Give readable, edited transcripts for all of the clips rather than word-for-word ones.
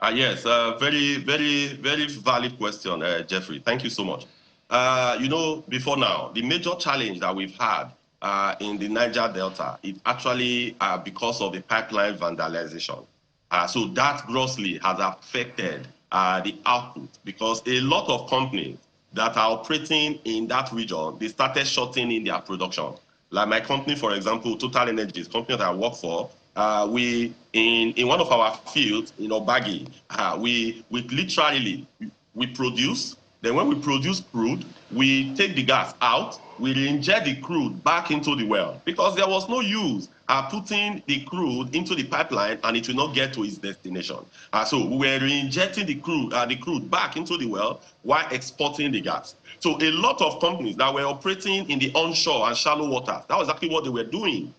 Yes, very valid question, Jeffrey. Thank you so much. Before now, the major challenge that we've had in the Niger Delta is actually because of the pipeline vandalization. So that grossly has affected the output because a lot of companies that are operating in that region, they started shutting in their production. Like my company, for example, Total Energies, company that I work for, we in one of our fields in Obagi, we literally we produce. Then when we produce crude, we take the gas out, we inject the crude back into the well because there was no use putting the crude into the pipeline and it will not get to its destination. So we were reinjecting the crude back into the well while exporting the gas. So a lot of companies that were operating in the onshore and shallow water, that was exactly what they were doing.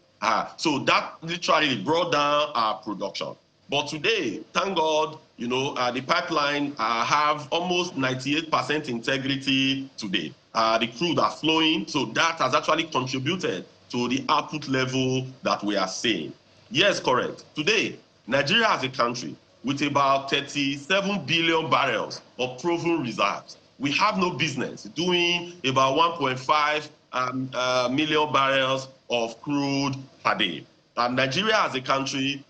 So that literally brought down our production. But today, thank God, the pipeline have almost 98% integrity today. The crude are flowing, so that has actually contributed to the output level that we are seeing. Yes, correct. Today, Nigeria as a country with about 37 billion barrels of proven reserves, we have no business doing about 1.5 million barrels of crude per day. Nigeria as a country,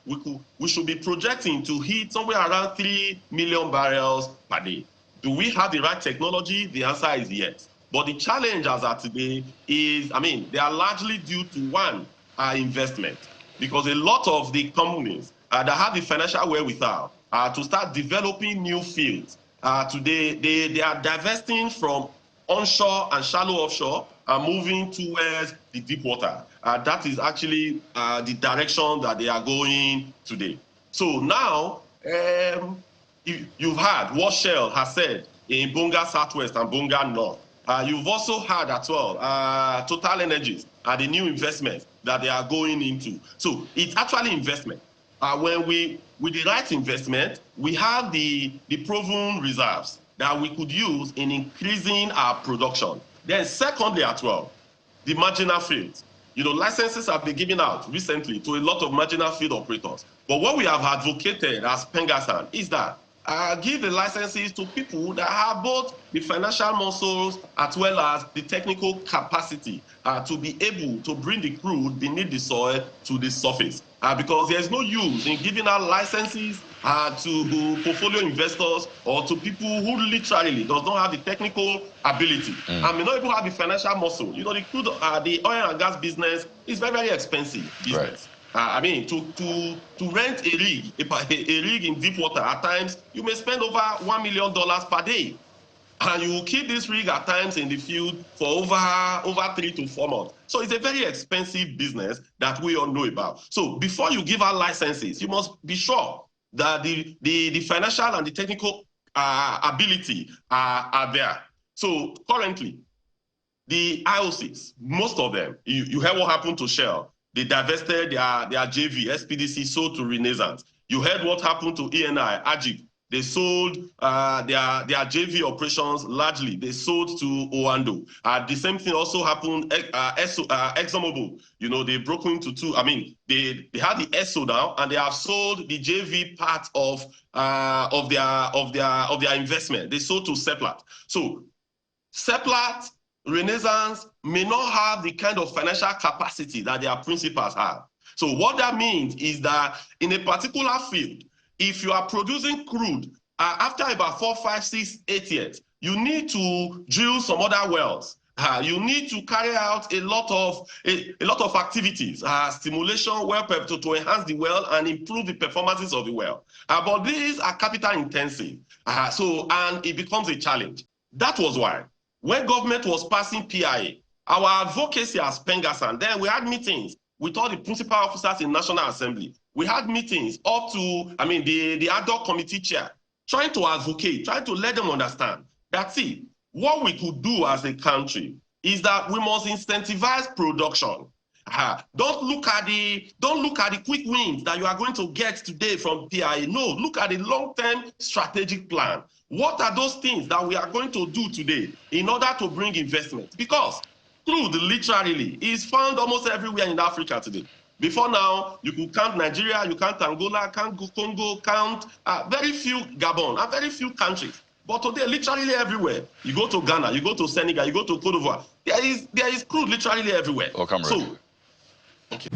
we should be projecting to hit somewhere around 3 million barrels per day. Do we have the right technology? The answer is yes. But the challenge as of today is, they are largely due to one, investment. Because a lot of the companies that have the financial wherewithal to start developing new fields, today they are divesting from onshore and shallow offshore and moving towards the deep water. That is actually the direction that they are going today. So now, you've heard what Shell has said in Bonga Southwest and Bonga North. You've also heard as well Total Energies and the new investments that they are going into. So it's actually investment. When with the right investment, we have the proven reserves that we could use in increasing our production. Then secondly as well, the marginal fields. Licenses have been given out recently to a lot of marginal field operators. But what we have advocated as Pengasan is that give the licenses to people that have both the financial muscles as well as the technical capacity to be able to bring the crude beneath the soil to the surface. Because there's no use in giving out licenses to portfolio investors or to people who literally does not have the technical ability and may not even have the financial muscle. The crude, the oil and gas business is very, very expensive business. Right. To rent a rig in deep water at times, you may spend over $1 million per day. And you will keep this rig at times in the field for over 3 to 4 months. So it's a very expensive business that we all know about. So before you give out licenses, you must be sure that the financial and the technical ability are there. So currently, the IOCs, most of them, you heard what happened to Shell. They divested their JV, SPDC, sold to Renaissance. You heard what happened to ENI, Ajib. They sold their JV operations largely. They sold to Oando. The same thing also happened ExxonMobil. They broke into two. They had the ESSO now, and they have sold the JV part of their investment. They sold to Seplat. So Seplat, Renaissance may not have the kind of financial capacity that their principals have. So what that means is that in a particular field, if you are producing crude, after about 4, 5, 6, 8 years, you need to drill some other wells. You need to carry out a lot of activities, stimulation, well prep to enhance the well and improve the performances of the well. But these are capital intensive, and it becomes a challenge. That was why when government was passing PIA, our advocacy as Pengasan, then we had meetings with all the principal officers in National Assembly. We had meetings up to, the ad hoc committee chair, trying to advocate, trying to let them understand that, see, what we could do as a country is that we must incentivize production. Don't look at the quick wins that you are going to get today from PIA. No, look at the long-term strategic plan. What are those things that we are going to do today in order to bring investment? Because crude literally is found almost everywhere in Africa today. Before now, you could count Nigeria, you count Angola, count Congo, count very few Gabon, and very few countries. But today, literally everywhere. You go to Ghana, you go to Senegal, you go to Cote d'Ivoire. There is crude literally everywhere. Oh, comrade. So, okay.